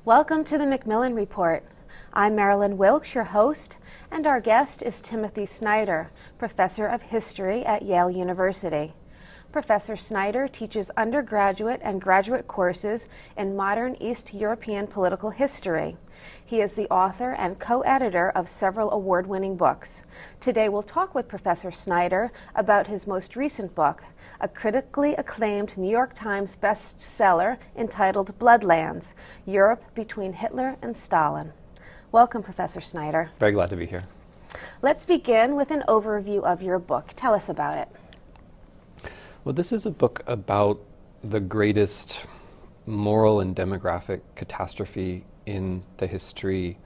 Welcome to the Macmillan Report. I'm Marilyn Wilkes, your host, and our guest is Timothy Snyder, Professor of History at Yale University. Professor Snyder teaches undergraduate and graduate courses in modern East European political history. He is the author and co-editor of several award-winning books. Today we'll talk with Professor Snyder about his most recent book, a critically acclaimed New York Times bestseller entitled Bloodlands Europe Between Hitler and Stalin. Welcome, Professor Snyder. Very glad to be here. Let's begin with an overview of your book. Tell us about it. Well, this is a book about the greatest moral and demographic catastrophe in the history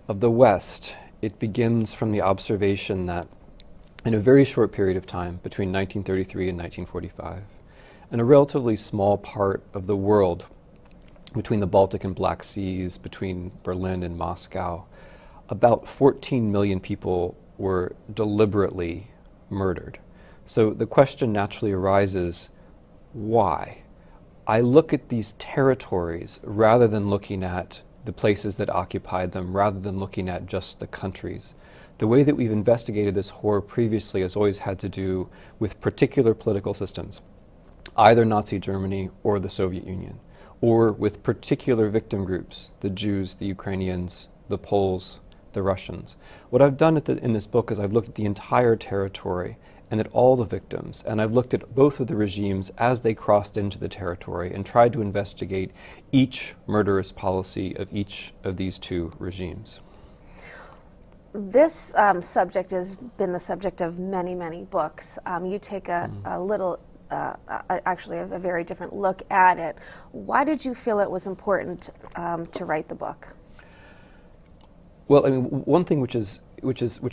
of the West. It begins from the observation that in a very short period of time, between 1933 and 1945, in a relatively small part of the world, between the Baltic and Black Seas, between Berlin and Moscow, about 14 million people were deliberately murdered. So the question naturally arises, why? I look at these territories rather than looking at the places that occupied them, rather than looking at just the countries. The way that we've investigated this horror previously has always had to do with particular political systems, either Nazi Germany or the Soviet Union, or with particular victim groups, the Jews, the Ukrainians, the Poles, the Russians. What I've done in this book is I've looked at the entire territory and at all the victims, and I've looked at both of the regimes as they crossed into the territory and tried to investigate each murderous policy of each of these two regimes. This subject has been the subject of many, many books. You take a little, actually a very different look at it. Why did you feel it was important to write the book? Well, I mean, one thing which is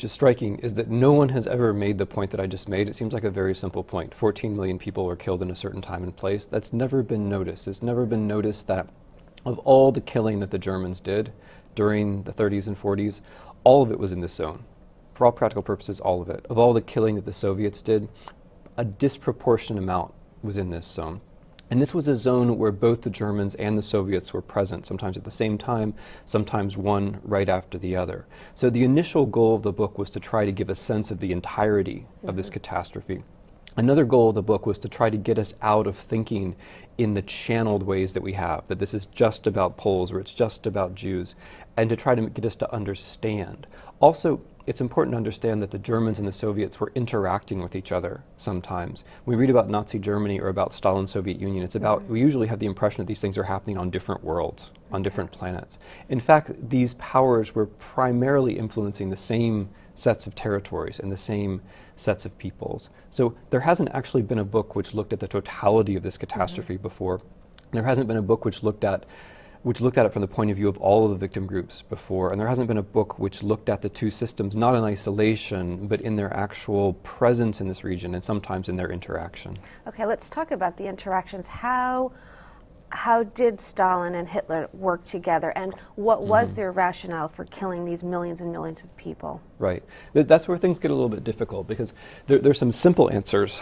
striking is that no one has ever made the point that I just made. It seems like a very simple point. 14 million people were killed in a certain time and place. That's never been noticed. It's never been noticed that of all the killing that the Germans did during the 30s and 40s, all of it was in this zone. For all practical purposes, all of it. Of all the killing that the Soviets did, a disproportionate amount was in this zone. And this was a zone where both the Germans and the Soviets were present, sometimes at the same time, sometimes one right after the other. So the initial goal of the book was to try to give a sense of the entirety of this catastrophe. Another goal of the book was to try to get us out of thinking in the channeled ways that we have, that this is just about Poles or it's just about Jews, and to try to get us to understand. Also, it's important to understand that the Germans and the Soviets were interacting with each other sometimes. When we read about Nazi Germany or about Stalin's Soviet Union, it's about, we usually have the impression that these things are happening on different worlds, on different planets. In fact, these powers were primarily influencing the same sets of territories and the same sets of peoples. So there hasn't actually been a book which looked at the totality of this catastrophe before. There hasn't been a book which looked at it from the point of view of all of the victim groups before, and there hasn't been a book which looked at the two systems not in isolation, but in their actual presence in this region and sometimes in their interaction. Okay, let's talk about the interactions. How did Stalin and Hitler work together, and what was their rationale for killing these millions and millions of people? Right. That's where things get a little bit difficult, because there's some simple answers,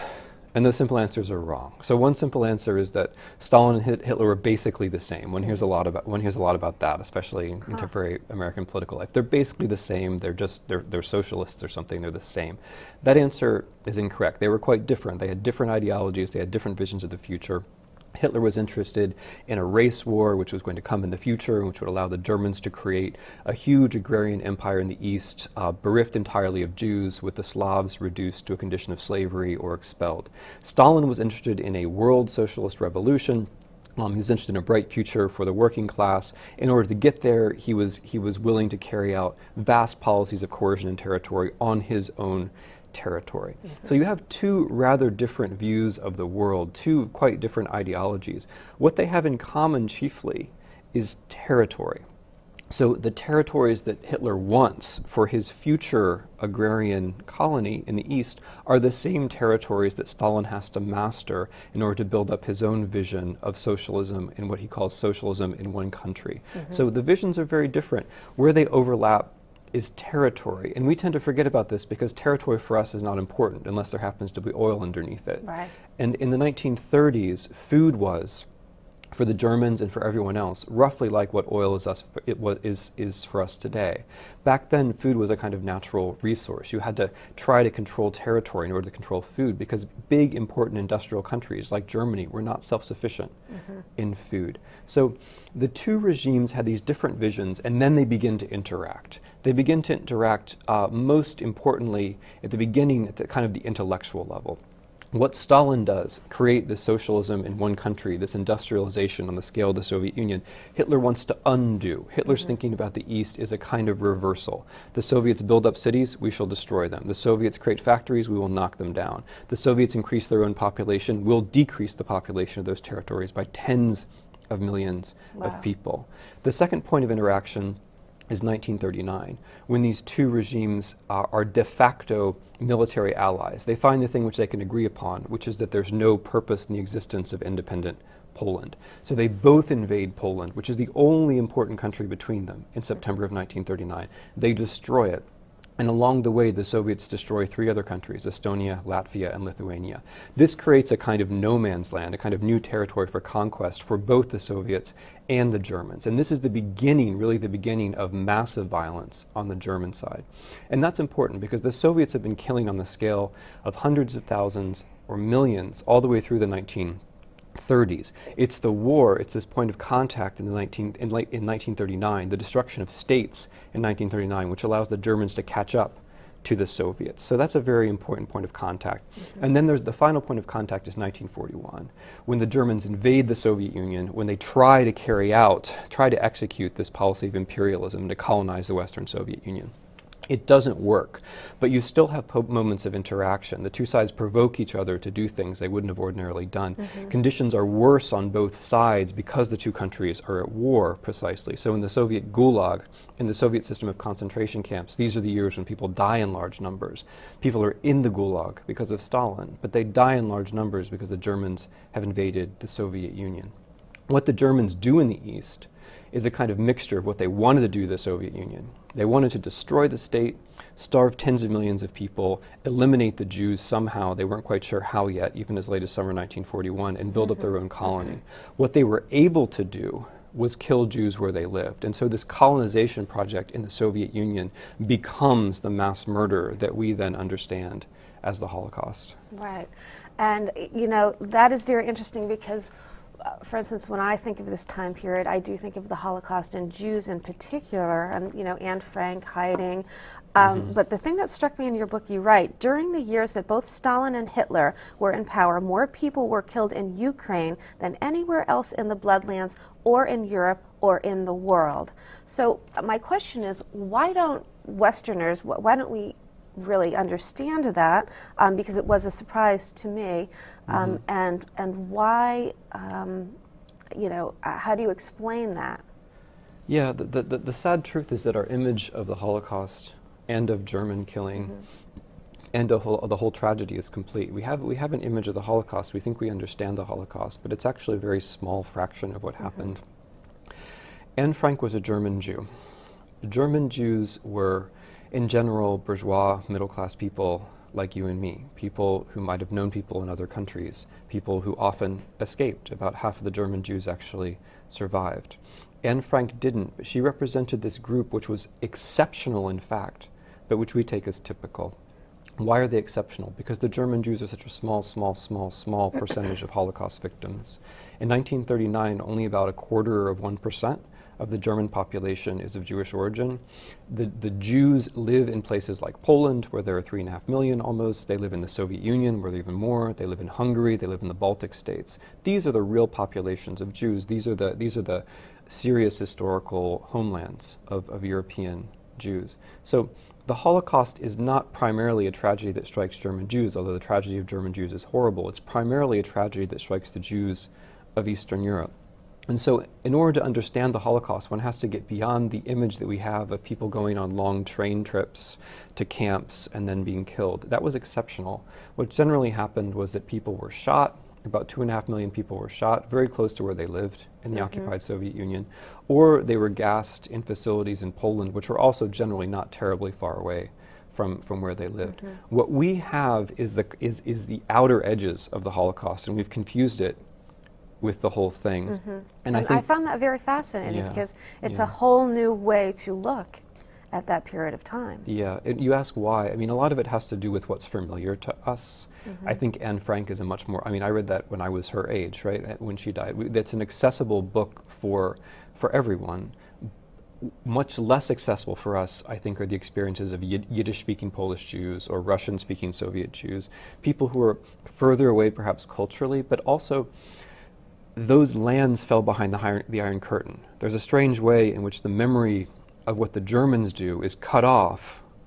and those simple answers are wrong. So one simple answer is that Stalin and Hitler were basically the same. One hears a lot about that, especially in contemporary American political life. They're basically the same. They're socialists or something. They're the same. That answer is incorrect. They were quite different. They had different ideologies. They had different visions of the future. Hitler was interested in a race war which was going to come in the future and which would allow the Germans to create a huge agrarian empire in the East, bereft entirely of Jews, with the Slavs reduced to a condition of slavery or expelled. Stalin was interested in a world socialist revolution. He was interested in a bright future for the working class. In order to get there, he was willing to carry out vast policies of coercion and territory on his own territory. So you have two rather different views of the world, two quite different ideologies. What they have in common chiefly is territory. So the territories that Hitler wants for his future agrarian colony in the East are the same territories that Stalin has to master in order to build up his own vision of socialism in what he calls socialism in one country. So the visions are very different. Where they overlap is territory, and we tend to forget about this because territory for us is not important unless there happens to be oil underneath it. Right. And in the 1930s, food was for the Germans and for everyone else, roughly like what oil is for us today. Back then, food was a kind of natural resource. You had to try to control territory in order to control food, because big, important industrial countries like Germany were not self-sufficient in food. So the two regimes had these different visions, and then they begin to interact. They begin to interact most importantly at the beginning at the kind of the intellectual level. What Stalin does, create this socialism in one country, this industrialization on the scale of the Soviet Union, Hitler wants to undo. Hitler's thinking about the East is a kind of reversal. The Soviets build up cities, we shall destroy them. The Soviets create factories, we will knock them down. The Soviets increase their own population, we'll decrease the population of those territories by tens of millions of people. The second point of interaction is 1939, when these two regimes are de facto military allies. They find the thing which they can agree upon, which is that there's no purpose in the existence of independent Poland. So they both invade Poland, which is the only important country between them, in September of 1939. They destroy it. And along the way, the Soviets destroy 3 other countries, Estonia, Latvia, and Lithuania. This creates a kind of no man's land, a kind of new territory for conquest for both the Soviets and the Germans. And this is the beginning, really the beginning, of massive violence on the German side. And that's important because the Soviets have been killing on the scale of hundreds of thousands or millions all the way through the 1930s. It's the war, it's this point of contact in 1939, the destruction of states in 1939, which allows the Germans to catch up to the Soviets. So that's a very important point of contact. And then there's the final point of contact is 1941, when the Germans invade the Soviet Union, when they try to execute this policy of imperialism to colonize the Western Soviet Union. It doesn't work, but you still have moments of interaction. The two sides provoke each other to do things they wouldn't have ordinarily done. Conditions are worse on both sides because the two countries are at war, precisely. So in the Soviet Gulag, in the Soviet system of concentration camps, these are the years when people die in large numbers. People are in the Gulag because of Stalin, but they die in large numbers because the Germans have invaded the Soviet Union. What the Germans do in the East is a kind of mixture of what they wanted to do to the Soviet Union. They wanted to destroy the state, starve tens of millions of people, eliminate the Jews somehow, they weren't quite sure how yet, even as late as summer 1941, and build up their own colony. What they were able to do was kill Jews where they lived. And so this colonization project in the Soviet Union becomes the mass murder that we then understand as the Holocaust. Right. And, you know, that is very interesting because for instance, when I think of this time period, I do think of the Holocaust and Jews in particular, and you know, Anne Frank hiding. But the thing that struck me in your book, you write, during the years that both Stalin and Hitler were in power, more people were killed in Ukraine than anywhere else in the Bloodlands or in Europe or in the world. So my question is, why don't Westerners, why don't we really understand that, because it was a surprise to me, and why, you know, how do you explain that? Yeah, the sad truth is that our image of the Holocaust and of German killing and the whole tragedy is complete. We have an image of the Holocaust. We think we understand the Holocaust, but it's actually a very small fraction of what happened. Anne Frank was a German Jew. German Jews were, in general, bourgeois, middle-class people like you and me, people who might have known people in other countries, people who often escaped. About half of the German Jews actually survived. Anne Frank didn't, but she represented this group which was exceptional in fact, but which we take as typical. Why are they exceptional? Because the German Jews are such a small percentage of Holocaust victims. In 1939, only about 1/4% of the German population is of Jewish origin. The Jews live in places like Poland, where there are 3.5 million almost. They live in the Soviet Union, where there are even more. They live in Hungary. They live in the Baltic states. These are the real populations of Jews. These are the serious historical homelands of European Jews. So the Holocaust is not primarily a tragedy that strikes German Jews, although the tragedy of German Jews is horrible. It's primarily a tragedy that strikes the Jews of Eastern Europe. And so in order to understand the Holocaust, one has to get beyond the image that we have of people going on long train trips to camps and then being killed. That was exceptional. What generally happened was that people were shot. About 2.5 million people were shot very close to where they lived in the occupied Soviet Union, or they were gassed in facilities in Poland, which were also generally not terribly far away from where they lived. What we have is the outer edges of the Holocaust, and we've confused it with the whole thing. And I found that very fascinating because it's a whole new way to look at that period of time. Yeah, you ask why. I mean, a lot of it has to do with what's familiar to us. I think Anne Frank is a much more, I mean, I read that when I was her age, right, when she died. That's an accessible book for everyone. Much less accessible for us, I think, are the experiences of Yiddish-speaking Polish Jews or Russian-speaking Soviet Jews, people who are further away perhaps culturally, but also those lands fell behind the Iron Curtain. There's a strange way in which the memory of what the Germans do is cut off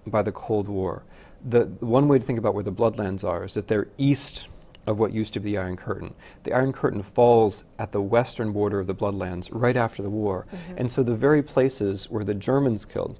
by the Cold War. The one way to think about where the Bloodlands are is that they're east of what used to be the Iron Curtain. The Iron Curtain falls at the western border of the Bloodlands right after the war. And so the very places where the Germans killed,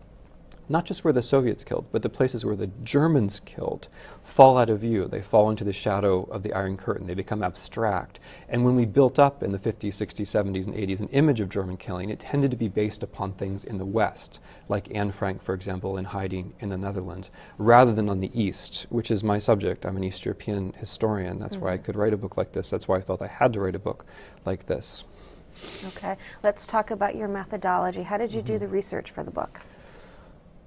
not just where the Soviets killed, but the places where the Germans killed, fall out of view. They fall into the shadow of the Iron Curtain. They become abstract. And when we built up in the 50s, 60s, 70s, and 80s an image of German killing, it tended to be based upon things in the West, like Anne Frank, for example, in hiding in the Netherlands, rather than on the East, which is my subject. I'm an East European historian. That's why I could write a book like this. That's why I felt I had to write a book like this. Okay. Let's talk about your methodology. How did you do the research for the book?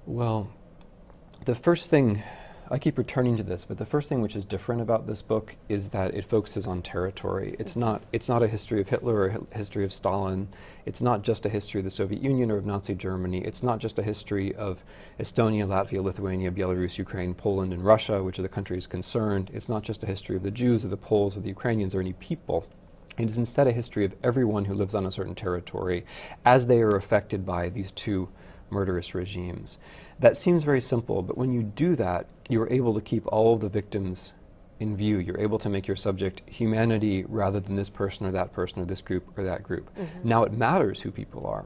Well, the first thing, I keep returning to this, but the first thing which is different about this book is that it focuses on territory. It's not a history of Hitler or a history of Stalin. It's not just a history of the Soviet Union or of Nazi Germany. It's not just a history of Estonia, Latvia, Lithuania, Belarus, Ukraine, Poland, and Russia, which are the countries concerned. It's not just a history of the Jews or the Poles or the Ukrainians or any people. It is instead a history of everyone who lives on a certain territory as they are affected by these two murderous regimes. That seems very simple, but when you do that, you're able to keep all of the victims in view. You're able to make your subject humanity rather than this person or this group or that group. Now it matters who people are.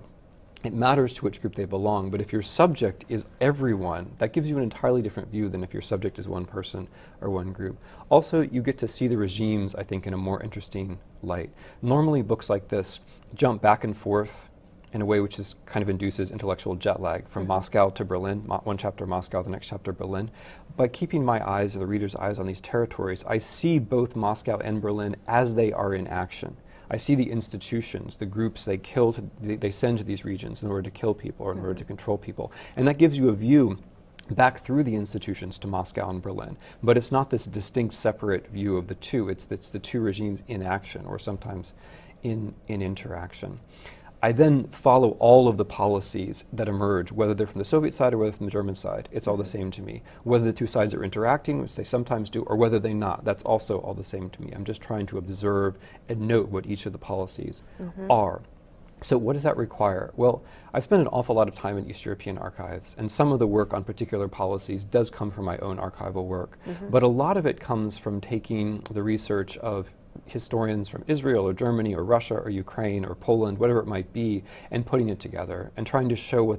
It matters to which group they belong, but if your subject is everyone, that gives you an entirely different view than if your subject is one person or one group. Also, you get to see the regimes, I think, in a more interesting light. Normally, books like this jump back and forth in a way which is kind of induces intellectual jet lag from Moscow to Berlin, one chapter Moscow, the next chapter Berlin. By keeping my eyes, or the reader's eyes, on these territories, I see both Moscow and Berlin as they are in action. I see the institutions, the groups they kill, they send to these regions in order to kill people or in order to control people. And that gives you a view back through the institutions to Moscow and Berlin. But it's not this distinct, separate view of the two. It's the two regimes in action, or sometimes in interaction. I then follow all of the policies that emerge, whether they're from the Soviet side or whether from the German side. It's all the same to me. Whether the two sides are interacting, which they sometimes do, or whether they're not, that's also all the same to me. I'm just trying to observe and note what each of the policies are. So what does that require? Well, I've spent an awful lot of time in East European archives, and some of the work on particular policies does come from my own archival work. But a lot of it comes from taking the research of historians from Israel or Germany or Russia or Ukraine or Poland, whatever it might be, and putting it together and trying to show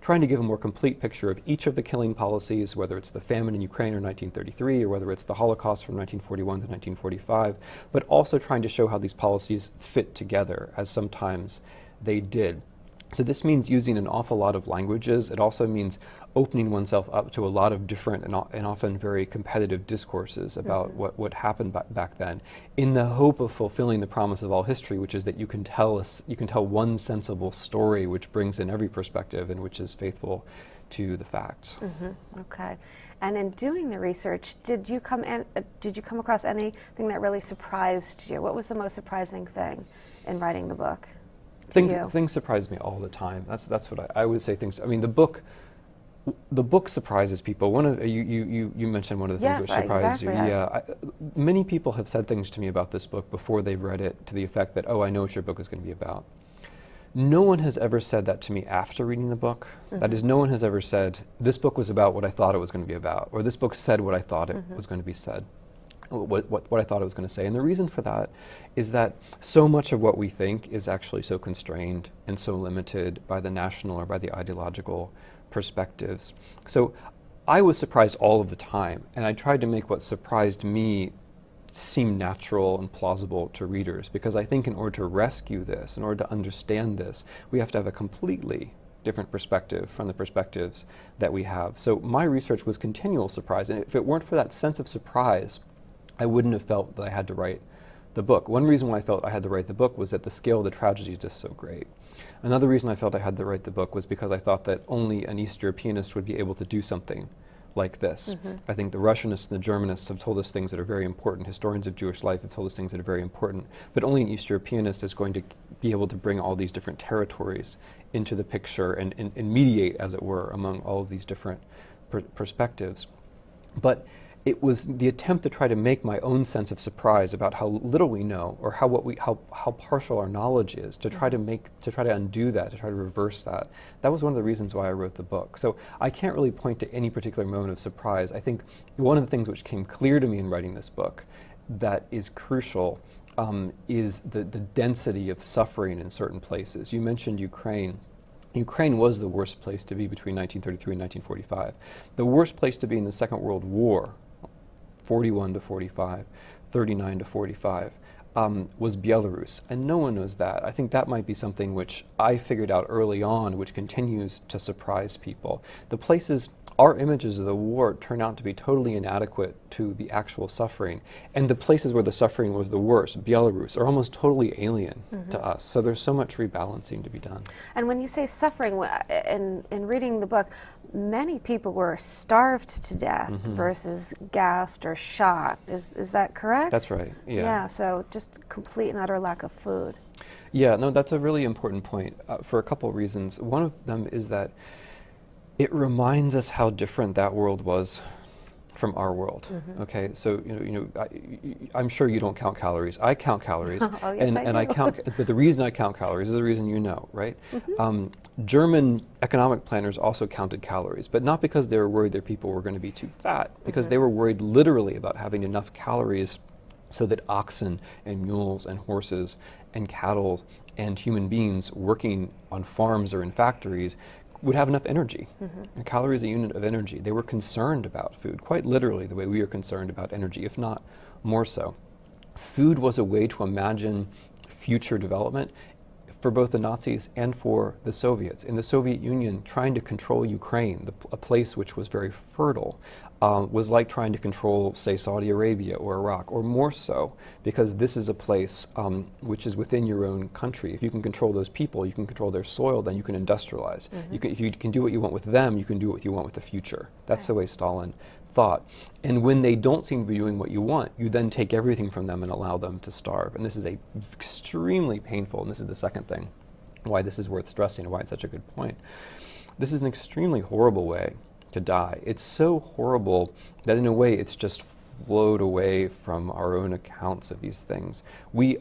trying to give a more complete picture of each of the killing policies, whether it's the famine in Ukraine in 1933 or whether it's the Holocaust from 1941 to 1945, but also trying to show how these policies fit together, as sometimes they did. So this means using an awful lot of languages. It also means opening oneself up to a lot of different and often very competitive discourses about what happened back then, in the hope of fulfilling the promise of all history, which is that you can tell one sensible story which brings in every perspective and which is faithful to the facts. Okay. And in doing the research, did you come across anything that really surprised you? What was the most surprising thing in writing the book? Things surprise me all the time. That's what I would say. I mean, the book surprises people. You mentioned one of the things which surprised you. Yeah, many people have said things to me about this book before they've read it, to the effect that, oh, I know what your book is going to be about. No one has ever said that to me after reading the book. That is, no one has ever said, this book was about what I thought it was going to be about, or this book said what I thought it was going to be said. What I thought I was going to say. And the reason for that is that so much of what we think is actually so constrained and so limited by the national or by the ideological perspectives. So I was surprised all of the time, and I tried to make what surprised me seem natural and plausible to readers, because I think in order to rescue this, in order to understand this, we have to have a completely different perspective from the perspectives that we have. So my research was continual surprise, and if it weren't for that sense of surprise, I wouldn't have felt that I had to write the book. One reason why I felt I had to write the book was that the scale of the tragedy is just so great. Another reason I felt I had to write the book was because I thought that only an East Europeanist would be able to do something like this. I think the Russianists and the Germanists have told us things that are very important. Historians of Jewish life have told us things that are very important. But only an East Europeanist is going to be able to bring all these different territories into the picture and mediate, as it were, among all of these different perspectives. But it was the attempt to try to make my own sense of surprise about how little we know, or how partial our knowledge is, to try to undo that, to try to reverse that. That was one of the reasons why I wrote the book. So I can't really point to any particular moment of surprise. I think one of the things which came clear to me in writing this book that is crucial is the density of suffering in certain places. You mentioned Ukraine. Ukraine was the worst place to be between 1933 and 1945. The worst place to be in the Second World War, 41 to 45, 39 to 45, was Belarus, and no one knows that. I think that might be something which I figured out early on, which continues to surprise people. The places, our images of the war turn out to be totally inadequate to the actual suffering, and the places where the suffering was the worst, Belarus, are almost totally alien to us. So there's so much rebalancing to be done. And when you say suffering, in reading the book, many people were starved to death versus gassed or shot. Is that correct? That's right, yeah. Yeah, so just complete and utter lack of food. Yeah, no, that's a really important point for a couple of reasons. One of them is that it reminds us how different that world was from our world. Okay, so I'm sure you don't count calories. I count calories, oh, yes, and I count. But the reason I count calories is the reason you know, right? German economic planners also counted calories, but not because they were worried their people were going to be too fat, because they were worried literally about having enough calories so that oxen and mules and horses and cattle and human beings working on farms or in factories would have enough energy. And calorie is a unit of energy. They were concerned about food, quite literally the way we are concerned about energy, if not more so. Food was a way to imagine future development for both the Nazis and for the Soviets. In the Soviet Union, trying to control Ukraine, a place which was very fertile, was like trying to control, say, Saudi Arabia or Iraq, or more so, because this is a place which is within your own country. If you can control those people, you can control their soil, then you can industrialize. If you can do what you want with them, you can do what you want with the future. That's the way Stalin thought. And when they don't seem to be doing what you want, you then take everything from them and allow them to starve. And this is extremely painful, and this is the second thing why this is worth stressing and why it's such a good point. This is an extremely horrible way to die. It's so horrible that in a way it's just flowed away from our own accounts of these things. We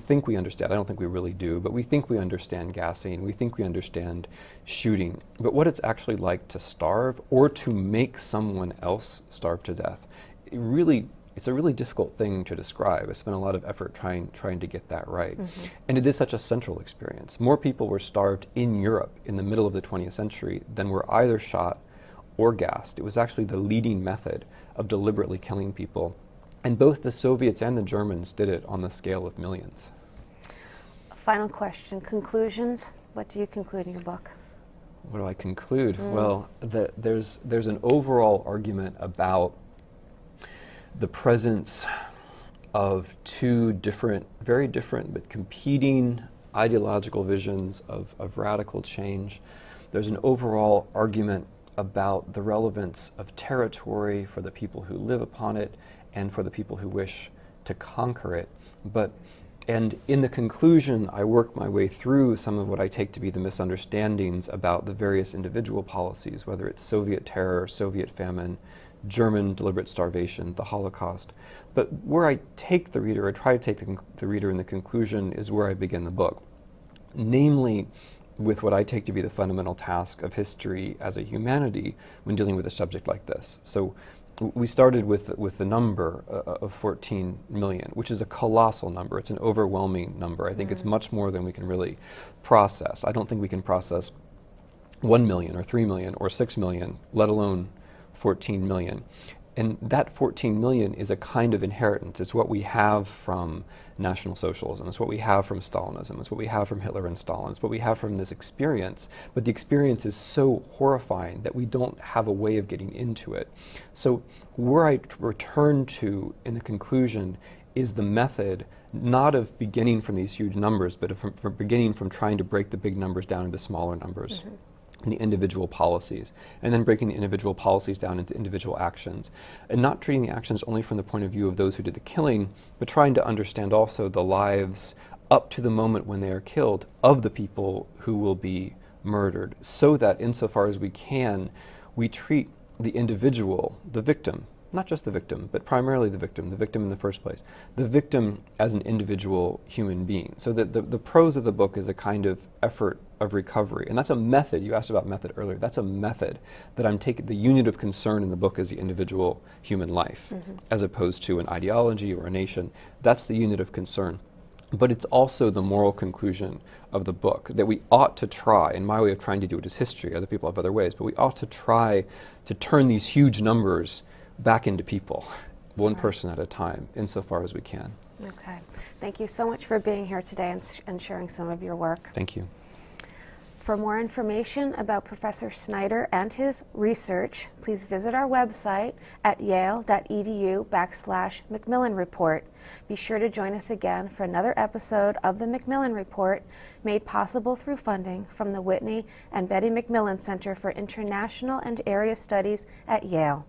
think we understand, I don't think we really do, but we think we understand gassing, we think we understand shooting. But what it's actually like to starve or to make someone else starve to death, it's a really difficult thing to describe. I spent a lot of effort trying to get that right. And it is such a central experience. More people were starved in Europe in the middle of the 20th century than were either shot or gassed. It was actually the leading method of deliberately killing people. And both the Soviets and the Germans did it on the scale of millions. Final question, conclusions. What do you conclude in your book? What do I conclude? Well, there's an overall argument about the presence of two very different but competing ideological visions of radical change. There's an overall argument about the relevance of territory for the people who live upon it and for the people who wish to conquer it. And in the conclusion, I work my way through some of what I take to be the misunderstandings about the various individual policies, whether it's Soviet terror, Soviet famine, German deliberate starvation, the Holocaust. But where I take the reader, or try to take the reader in the conclusion, is where I begin the book. Namely, with what I take to be the fundamental task of history as a humanity when dealing with a subject like this. So we started with the number of 14 million, which is a colossal number. It's an overwhelming number. I think it's much more than we can really process. I don't think we can process 1 million or 3 million or 6 million, let alone 14 million. And that 14 million is a kind of inheritance. It's what we have from National Socialism. It's what we have from Stalinism. It's what we have from Hitler and Stalin. It's what we have from this experience. But the experience is so horrifying that we don't have a way of getting into it. So where I return to in the conclusion is the method, not of beginning from these huge numbers, but from beginning from trying to break the big numbers down into smaller numbers. And the individual policies, and then breaking the individual policies down into individual actions, and not treating the actions only from the point of view of those who did the killing, but trying to understand also the lives up to the moment when they are killed of the people who will be murdered, so that insofar as we can, we treat the individual, the victim, not just the victim, but primarily the victim in the first place, the victim as an individual human being. So that the prose of the book is a kind of effort of recovery. And that's a method. You asked about method earlier. That's a method that I'm taking. The unit of concern in the book is the individual human life, as opposed to an ideology or a nation. That's the unit of concern. But it's also the moral conclusion of the book, that we ought to try, and my way of trying to do it is history, other people have other ways, but we ought to try to turn these huge numbers back into people, one person at a time, insofar as we can. Okay. Thank you so much for being here today and sharing some of your work. Thank you. For more information about Professor Snyder and his research, please visit our website at yale.edu/Macmillan Report. Be sure to join us again for another episode of the Macmillan Report, made possible through funding from the Whitney and Betty Macmillan Center for International and Area Studies at Yale.